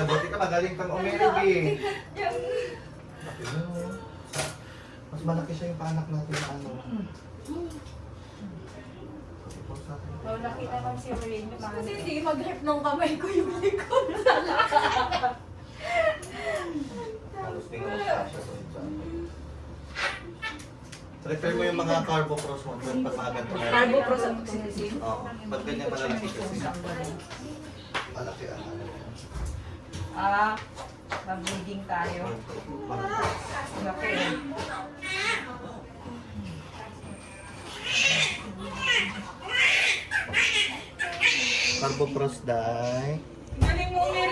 Mabuti ka, magaling kang umilig eh. Laki mo. Mas malaki siya yung paanak natin na ano. Laki naman si Rain. Kasi hindi mag-grip ng kamay ko yung likod. Halos din ako sa siya sa refer mo yung mga carbo cross mo doon pag mga ganito. Carbo pros ang oxytocin. Oo. Pag ganyan malalaki kasi. Malaki ang ano. Mag-bleeding tayo. Laki. Carbo cross dye. Galing mo, Miri.